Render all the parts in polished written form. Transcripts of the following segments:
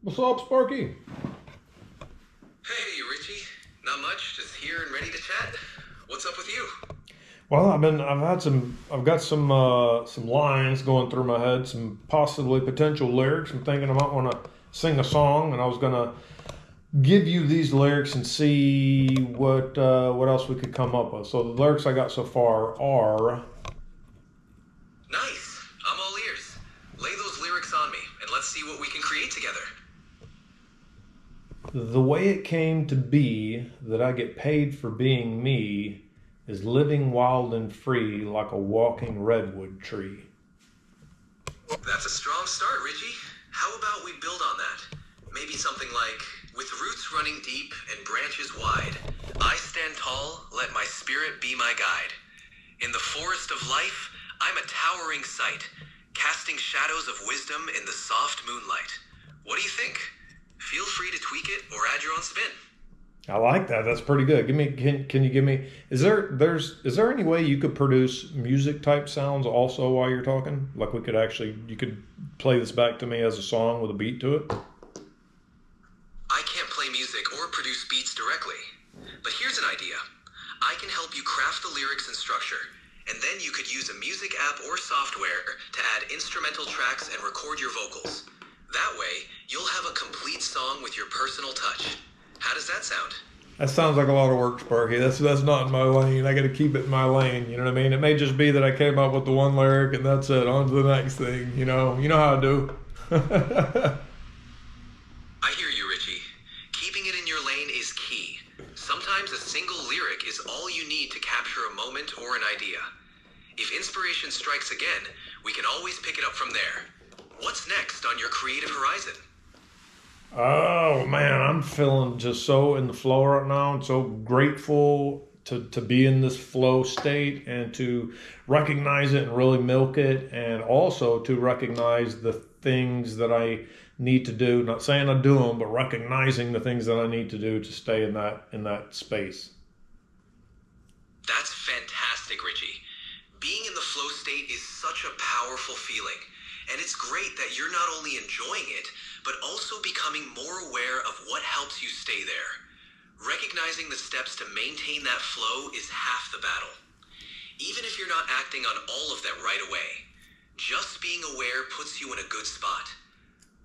What's up, Sparky? Hey, Richie. Not much, just here and ready to chat. What's up with you? Well, I've got some lines going through my head, some possibly potential lyrics. I'm thinking I might want to sing a song, and I was gonna give you these lyrics and see what else we could come up with. So the lyrics I got so far are: Nice. I'm all ears. Lay those lyrics on me, and let's see what we can create together. the way it came to be that I get paid for being me is living wild and free like a walking redwood tree. That's a strong start, Richie. How about we build on that? Maybe something like, with roots running deep and branches wide, I stand tall, let my spirit be my guide. In the forest of life, I'm a towering sight, casting shadows of wisdom in the soft moonlight. What do you think? Feel free to tweak it or add your own spin. I like that. That's pretty good. Can you give me is there any way you could produce music type sounds also while you're talking? Like you could play this back to me as a song with a beat to it? I can't play music or produce beats directly, but here's an idea. I can help you craft the lyrics and structure, and then you could use a music app or software to add instrumental tracks and record your vocals. That way, you'll have a complete song with your personal touch. How does that sound? That sounds like a lot of work, Sparky. That's not in my lane. I got to keep it in my lane. You know what I mean? It may just be that I came up with the one lyric and that's it. On to the next thing. You know how I do. I hear you, Richie. Keeping it in your lane is key. Sometimes a single lyric is all you need to capture a moment or an idea. If inspiration strikes again, we can always pick it up from there. What's next on your creative horizon? Oh man, I'm feeling just so in the flow right now. I'm so grateful to be in this flow state and to recognize it and really milk it, and also to recognize the things that I need to do. Not saying I do them, but recognizing the things that I need to do to stay in that space. That's fantastic, Richie. Being in the flow state is such a powerful feeling, and it's great that you're not only enjoying it, but also becoming more aware of what helps you stay there. Recognizing the steps to maintain that flow is half the battle. Even if you're not acting on all of them right away, just being aware puts you in a good spot.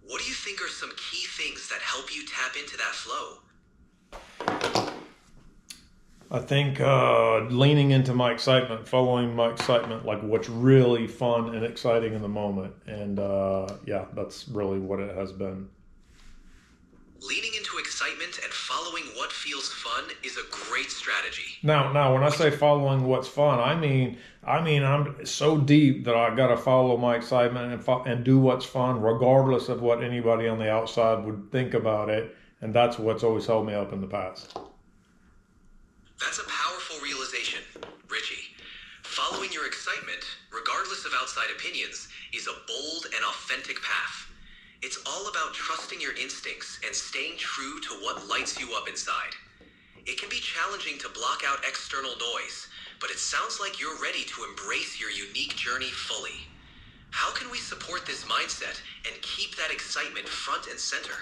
What do you think are some key things that help you tap into that flow? I think leaning into my excitement, following my excitement, like what's really fun and exciting in the moment. And yeah, that's really what it has been. Leaning into excitement and following what feels fun is a great strategy. Now, when I say following what's fun, I mean, I'm so deep that I got to follow my excitement and do what's fun, regardless of what anybody on the outside would think about it. And that's what's always held me up in the past. That's a powerful realization, Richie. Following your excitement, regardless of outside opinions, is a bold and authentic path. It's all about trusting your instincts and staying true to what lights you up inside. It can be challenging to block out external noise, but it sounds like you're ready to embrace your unique journey fully. How can we support this mindset and keep that excitement front and center?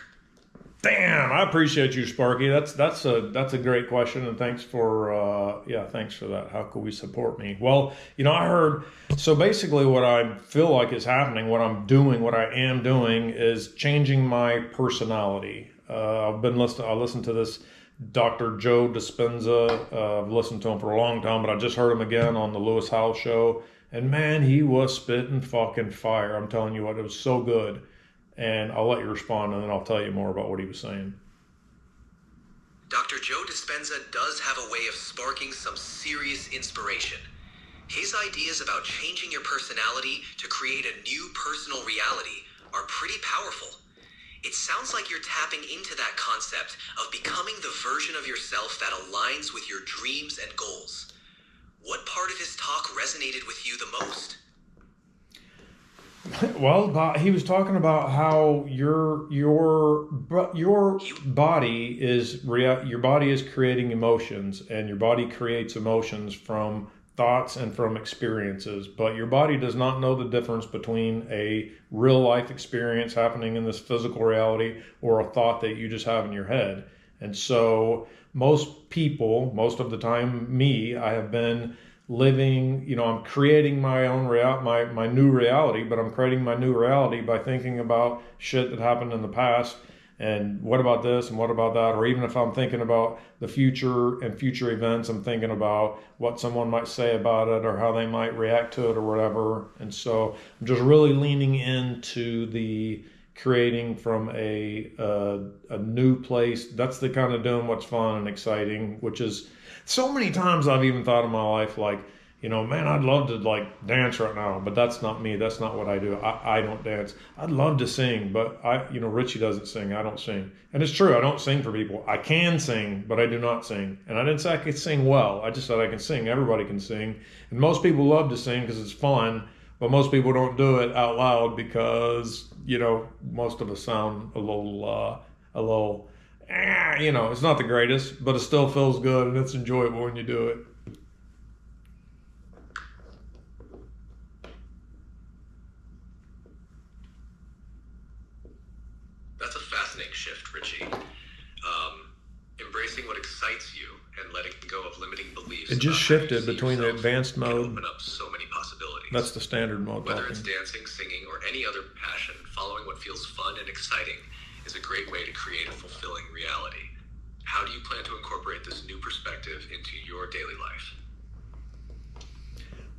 Damn, I appreciate you, Sparky. That's a great question, and thanks for that. How could we support me? Well, I heard. So basically, what I feel like is happening, what I'm doing, what I am doing, is changing my personality. I've been listening. I listened to this Dr. Joe Dispenza. I've listened to him for a long time, but I just heard him again on the Lewis Howes show, and man, he was spitting fucking fire. I'm telling you what, it was so good. And I'll let you respond, and then I'll tell you more about what he was saying. Dr. Joe Dispenza does have a way of sparking some serious inspiration. His ideas about changing your personality to create a new personal reality are pretty powerful. It sounds like you're tapping into that concept of becoming the version of yourself that aligns with your dreams and goals. What part of his talk resonated with you the most? Well, he was talking about how your body is creating emotions, and your body creates emotions from thoughts and from experiences, but your body does not know the difference between a real life experience happening in this physical reality or a thought that you just have in your head. And so most people, most of the time, me, I have been living, I'm creating my own my new reality, but I'm creating my new reality by thinking about shit that happened in the past. And what about this and what about that? Or even if I'm thinking about the future and future events, I'm thinking about what someone might say about it or how they might react to it or whatever. And so I'm just really leaning into the creating from a new place. That's the kind of doing what's fun and exciting, which is so many times I've even thought in my life, like, man, I'd love to like dance right now, but that's not me. That's not what I do. I don't dance. I'd love to sing, but Richie doesn't sing. I don't sing. And it's true. I don't sing for people. I can sing, but I do not sing. And I didn't say I could sing well. I just said I can sing. Everybody can sing. And most people love to sing because it's fun, but most people don't do it out loud because, most of us sound a little, it's not the greatest, but it still feels good and it's enjoyable when you do it. That's a fascinating shift, Richie. Embracing what excites you and letting go of limiting beliefs. It just shifted between the advanced mode. Open up so many possibilities. That's the standard mode. Whether it's dancing, singing, or any other passion, following what feels fun and exciting is a great way to create a fulfilling reality. How do you plan to incorporate this new perspective into your daily life?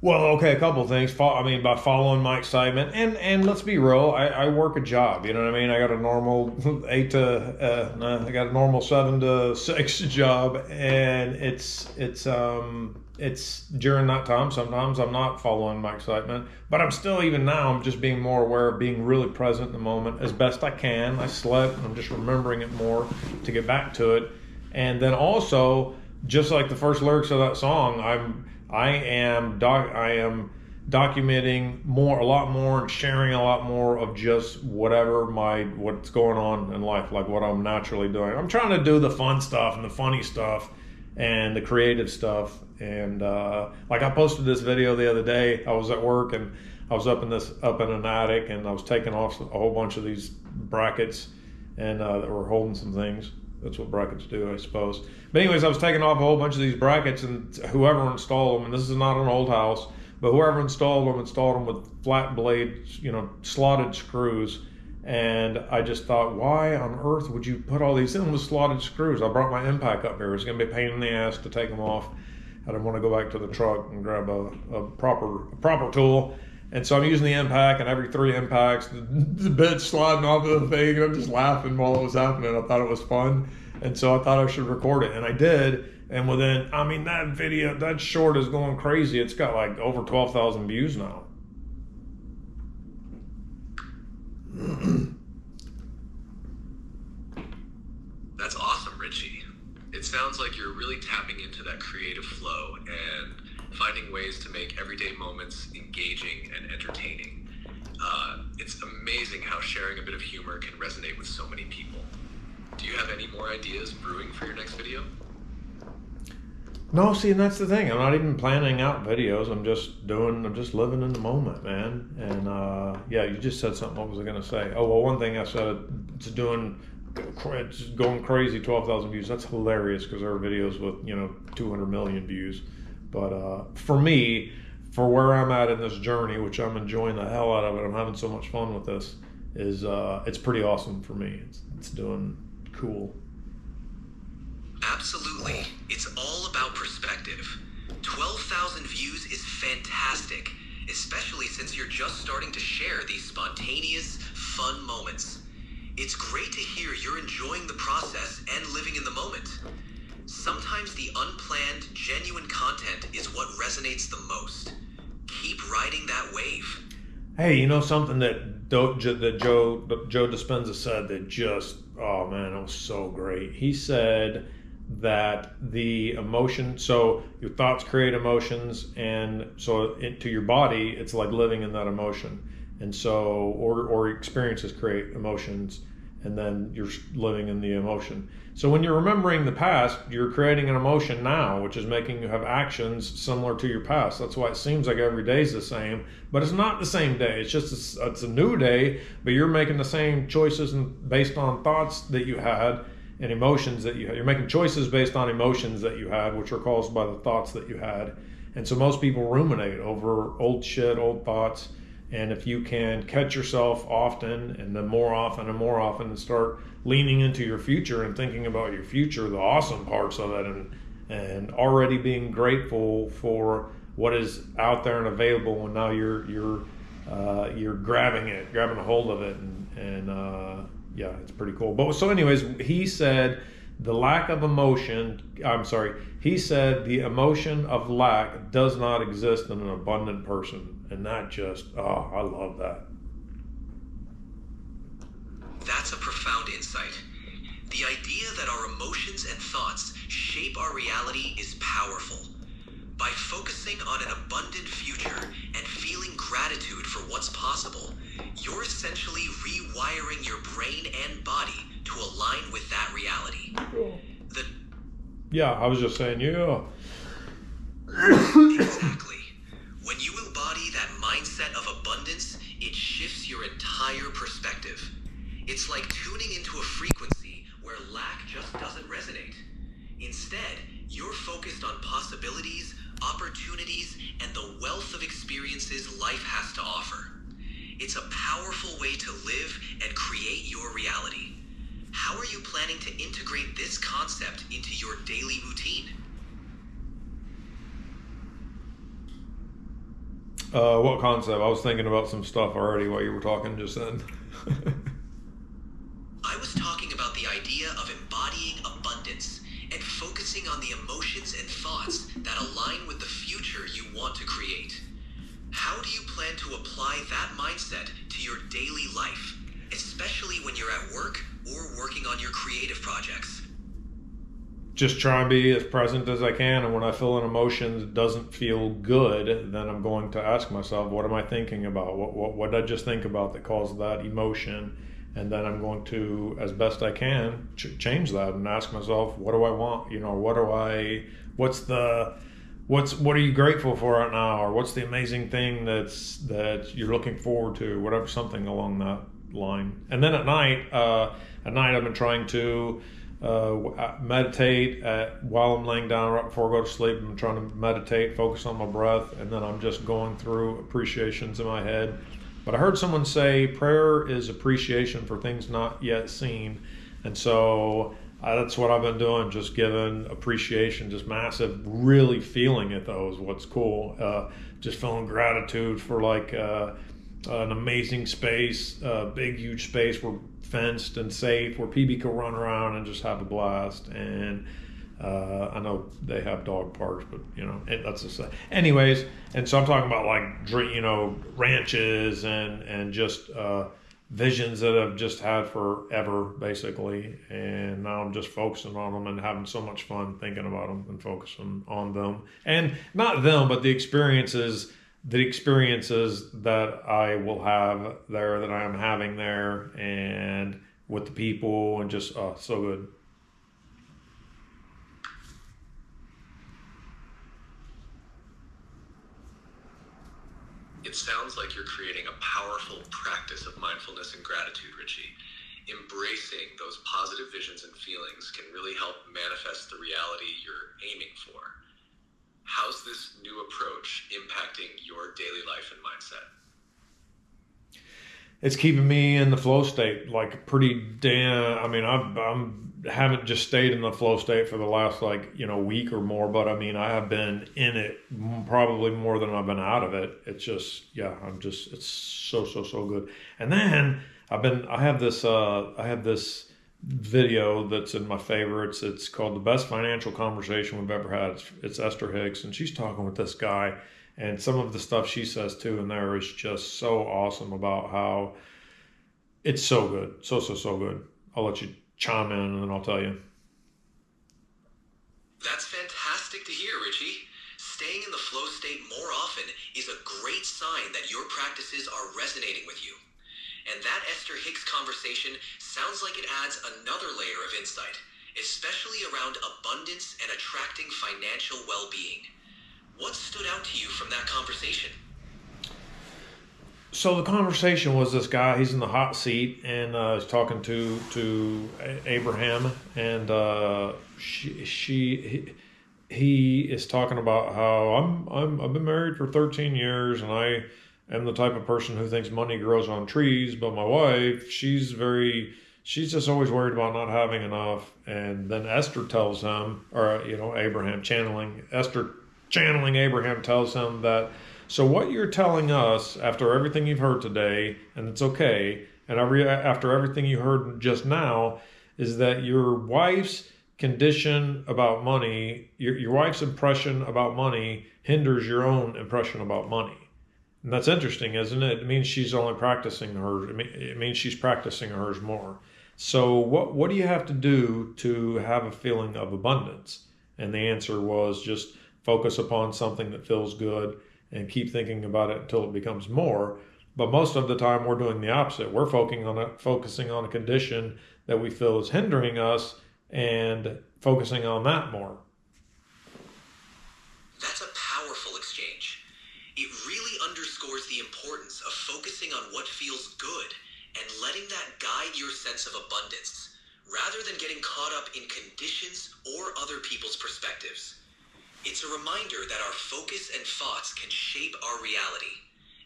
Well, okay, a couple of things. By following my excitement, and let's be real, I work a job. You know what I mean? I got a normal 7 to 6 job, and it's during that time. Sometimes I'm not following my excitement, but I'm still, even now, I'm just being more aware of being really present in the moment as best I can. I slept, and I'm just remembering it more to get back to it, and then also, just like the first lyrics of that song, I am documenting a lot more and sharing a lot more of just what's going on in life, like what I'm naturally doing. I'm trying to do the fun stuff and the funny stuff and the creative stuff. And like I posted this video the other day. I was at work and I was up in an attic and I was taking off a whole bunch of these brackets and that were holding some things. That's what brackets do, I suppose. But anyways, I was taking off a whole bunch of these brackets, and whoever installed them, and this is not an old house, but whoever installed them with flat blade, slotted screws. And I just thought, why on earth would you put all these in with slotted screws? I brought my impact up here. It's going to be a pain in the ass to take them off. I didn't want to go back to the truck and grab a proper tool. And so I'm using the impact, and every 3 impacts, the bit's sliding off of the thing, and I'm just laughing while it was happening. I thought it was fun, and so I thought I should record it, and I did. And that video, that short is going crazy. It's got like over 12,000 views now. That's awesome, Richie. It sounds like you're really tapping into that creative flow and finding ways to make everyday moments engaging and entertaining. It's amazing how sharing a bit of humor can resonate with so many people. Do you have any more ideas brewing for your next video? No, see, and that's the thing. I'm not even planning out videos. I'm just living in the moment, man. And you just said something. What was I going to say? Oh, well, one thing I said, it's going crazy, 12,000 views. That's hilarious because there are videos with, 200 million views. But for me, for where I'm at in this journey, which I'm enjoying the hell out of it, I'm having so much fun with this, it's pretty awesome for me. It's doing cool. Absolutely. It's all about perspective. 12,000 views is fantastic, especially since you're just starting to share these spontaneous, fun moments. It's great to hear you're enjoying the process and living in the moment. Sometimes the unplanned, genuine content is what resonates the most. Keep riding that wave. Hey, something that Joe Dispenza said that just, oh man, it was so great. He said that the emotion, so your thoughts create emotions, and so to your body, it's like living in that emotion. And so, or experiences create emotions. and then you're living in the emotion. So when you're remembering the past, you're creating an emotion now, which is making you have actions similar to your past. That's why it seems like every day is the same, but it's not the same day. It's just it's a new day, but you're making the same choices based on thoughts that you had and emotions that you had. You're making choices based on emotions that you had, which are caused by the thoughts that you had. And so most people ruminate over old shit, old thoughts. And if you can catch yourself often, and then more often and more often, and start leaning into your future and thinking about your future, the awesome parts of it, and already being grateful for what is out there and available, and now you're grabbing a hold of it, and yeah, it's pretty cool. But so anyways, he said the lack of emotion, he said the emotion of lack does not exist in an abundant person. And that just, I love that. That's a profound insight. The idea that our emotions and thoughts shape our reality is powerful. By focusing on an abundant future and feeling gratitude for what's possible, you're essentially rewiring your brain and body to align with that reality. Yeah, I was just saying, yeah. Exactly. When you embody that mindset of abundance, it shifts your entire perspective. It's like tuning into a frequency where lack just doesn't resonate. Instead, you're focused on possibilities, opportunities, and the wealth of experiences life has to offer. It's a powerful way to live and create your reality. How are you planning to integrate this concept into your daily routine? What concept? I was thinking about some stuff already while you were talking just then. I was talking about the idea of embodying abundance and focusing on the emotions and thoughts that align with the future you want to create. How do you plan to apply that mindset to your daily life, especially when you're at work or working on your creative projects? Just try and be as present as I can, and when I feel an emotion that doesn't feel good, then I'm going to ask myself, what am I thinking about? What did I just think about that caused that emotion? And then I'm going to, as best I can, change that and ask myself, what do I want? What are you grateful for right now? Or what's the amazing thing that you're looking forward to? Whatever, something along that line. And then at night I've been trying to meditate while I'm laying down right before I go to sleep. I'm trying to meditate, focus on my breath, and then I'm just going through appreciations in my head. But I heard someone say prayer is appreciation for things not yet seen. And so that's what I've been doing, just giving appreciation, just massive, really feeling it though is what's cool. Just feeling gratitude for like an amazing space, big, huge space where fenced and safe, where PB can run around and just have a blast. And I know they have dog parks, but that's just anyways. And so I'm talking about like ranches and just visions that I've just had forever, basically. And now I'm just focusing on them and having so much fun thinking about them and focusing on them, and not them, but the experiences that I will have there, that I am having there, and with the people, and just so good. It sounds like you're creating a powerful practice of mindfulness and gratitude, Richie. Embracing those positive visions and feelings can really help manifest the reality you're aiming for. How's this new approach impacting your daily life and mindset? It's keeping me in the flow state, like pretty damn. I mean, I haven't just stayed in the flow state for the last week or more, but I mean, I have been in it probably more than I've been out of it. It's just, it's so good. And then I have this video that's in my favorites. It's called The Best Financial Conversation We've Ever Had. It's Esther Hicks, and she's talking with this guy, and some of the stuff she says too in there is just so awesome about how it's so good. So good. I'll let you chime in and then I'll tell you. That's fantastic to hear, Richie. Staying in the flow state more often is a great sign that your practices are resonating with you. And that Esther Hicks conversation sounds like it adds another layer of insight, especially around abundance and attracting financial well-being. What stood out to you from that conversation? So the conversation was this guy. He's in the hot seat, and he's talking to Abraham, and he is talking about how I've been married for 13 years, and I am the type of person who thinks money grows on trees. But my wife, she's just always worried about not having enough. And then Esther tells him, or Abraham channeling Abraham tells him that. So what you're telling us after everything you've heard today, and it's okay, and after everything you heard just now, is that your wife's condition about money, your wife's impression about money hinders your own impression about money. And that's interesting, isn't it? It means she's only practicing hers. It means she's practicing hers more. So what do you have to do to have a feeling of abundance? And the answer was just focus upon something that feels good and keep thinking about it until it becomes more. But most of the time we're doing the opposite. We're focusing on a condition that we feel is hindering us and focusing on that more. That's a powerful exchange. It really underscores the importance of focusing on what feels good and letting that guide your sense of abundance, rather than getting caught up in conditions or other people's perspectives. It's a reminder that our focus and thoughts can shape our reality,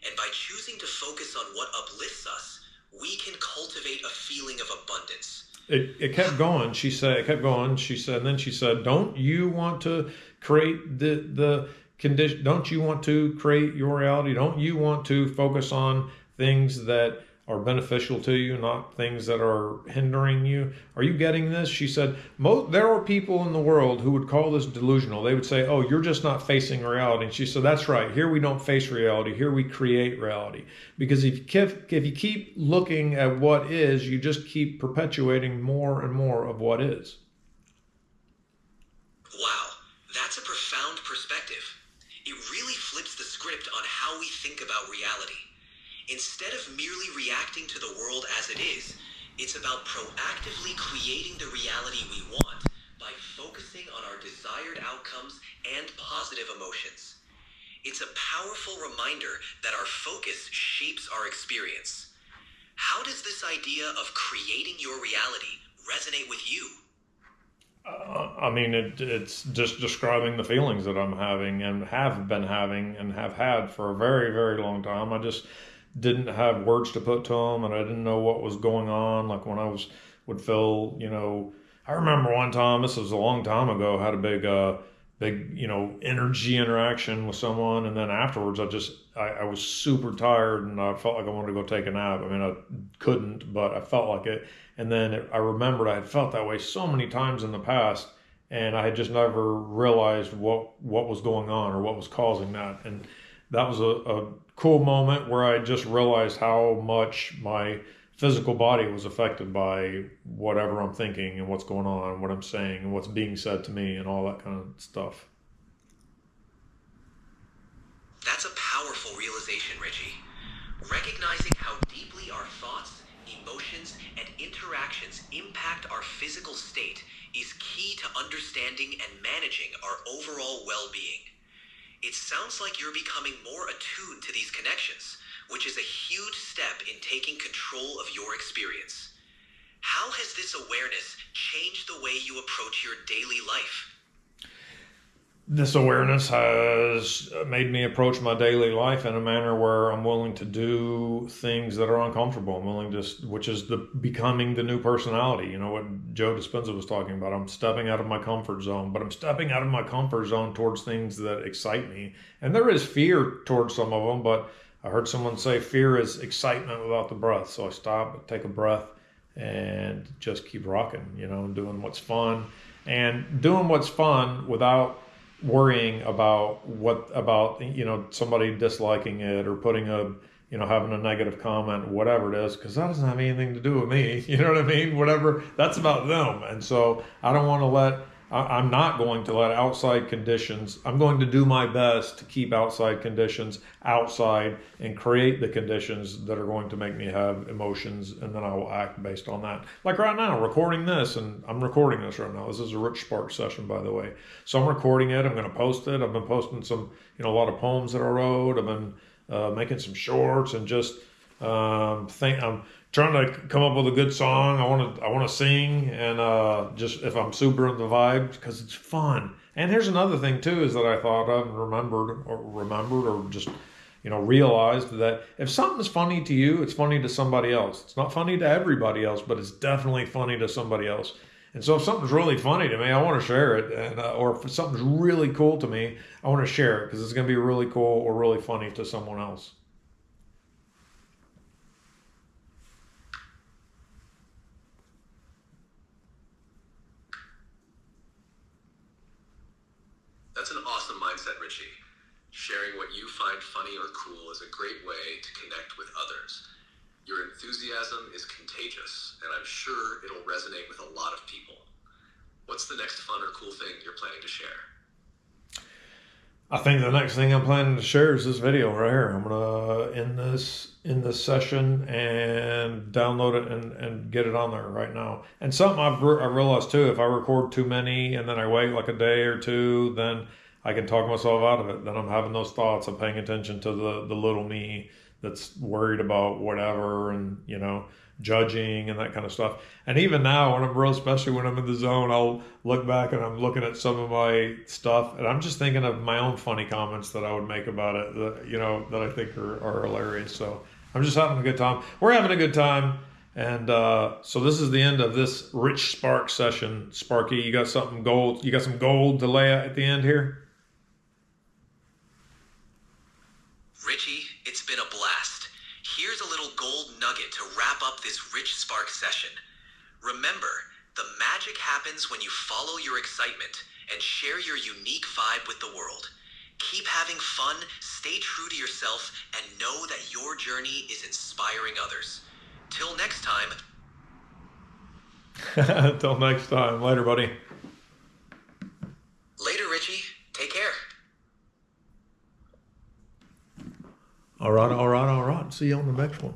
and by choosing to focus on what uplifts us, we can cultivate a feeling of abundance. It kept going. She said, and then she said, don't you want to create the condition? Don't you want to create your reality? Don't you want to focus on things that are beneficial to you, not things that are hindering you? Are you getting this? She said, there are people in the world who would call this delusional. They would say, oh, you're just not facing reality. And she said, that's right. Here we don't face reality. Here we create reality. Because if you keep looking at what is, you just keep perpetuating more and more of what is. Wow, that's a profound perspective. It really flips the script on how we think about reality. Instead of merely reacting to the world as it is, it's about proactively creating the reality we want by focusing on our desired outcomes and positive emotions. It's a powerful reminder that our focus shapes our experience. How does this idea of creating your reality resonate with you? It's just describing the feelings that I'm having and have been having and have had for a very, very long time. I just didn't have words to put to them, and I didn't know what was going on. Like when I would feel, I remember one time, this was a long time ago, I had a big energy interaction with someone, and then afterwards I was super tired and I felt like I wanted to go take a nap. I mean, I couldn't, but I felt like it. And then I remembered I had felt that way so many times in the past, and I had just never realized what was going on or what was causing that. And that was a cool moment where I just realized how much my physical body was affected by whatever I'm thinking and what's going on, what I'm saying and what's being said to me and all that kind of stuff. That's a powerful realization, Richie. Recognizing how deeply our thoughts, emotions, and interactions impact our physical state is key to understanding and managing our overall well-being. It sounds like you're becoming more attuned to these connections, which is a huge step in taking control of your experience. How has this awareness changed the way you approach your daily life? This awareness has made me approach my daily life in a manner where I'm willing to do things that are uncomfortable. I'm willing to, which is becoming the new personality. You know what Joe Dispenza was talking about. I'm stepping out of my comfort zone, but I'm stepping out of my comfort zone towards things that excite me. And there is fear towards some of them, but I heard someone say fear is excitement without the breath. So I stop, take a breath, and just keep rocking, doing what's fun. And doing what's fun without worrying about somebody disliking it or putting having a negative comment, whatever it is, because that doesn't have anything to do with me. You know what I mean? Whatever, that's about them. And so I don't want to let I'm not going to let outside conditions, I'm going to do my best to keep outside conditions outside and create the conditions that are going to make me have emotions, and then I will act based on that. Like right now, recording this, and I'm recording this right now. This is a RichSpark session, by the way. So I'm recording it. I'm going to post it. I've been posting some, a lot of poems that I wrote. I've been making some shorts and just I'm trying to come up with a good song. I want to sing, and just if I'm super in the vibe, because it's fun. And here's another thing too, is that I thought of and remembered or just realized that if something's funny to you, it's funny to somebody else. It's not funny to everybody else, but it's definitely funny to somebody else. And so if something's really funny to me, I want to share it. And or if something's really cool to me, I want to share it because it's going to be really cool or really funny to someone else. That's an awesome mindset, Richie. Sharing what you find funny or cool is a great way to connect with others. Your enthusiasm is contagious, and I'm sure it'll resonate with a lot of people. What's the next fun or cool thing you're planning to share? I think the next thing I'm planning to share is this video right here. I'm gonna end this session and download it and get it on there right now. And something I realized too, if I record too many and then I wait like a day or two, then I can talk myself out of it. Then I'm having those thoughts. I'm paying attention to the little me that's worried about whatever and judging and that kind of stuff. And even now, when I'm real, especially when I'm in the zone, I'll look back and I'm looking at some of my stuff, and I'm just thinking of my own funny comments that I would make about it, that I think are hilarious. So I'm just having a good time. We're having a good time. And so this is the end of this RichSpark session. Sparky, you got something gold? You got some gold to lay out at the end here? Richie, it's been a blast. Here's a little gold nugget to wrap up this RichSpark session. Remember, the magic happens when you follow your excitement and share your unique vibe with the world. Keep having fun, stay true to yourself, and know that your journey is inspiring others. Till next time. Till next time. Later, buddy. Later, Richie. Take care. All right. See you on the next one.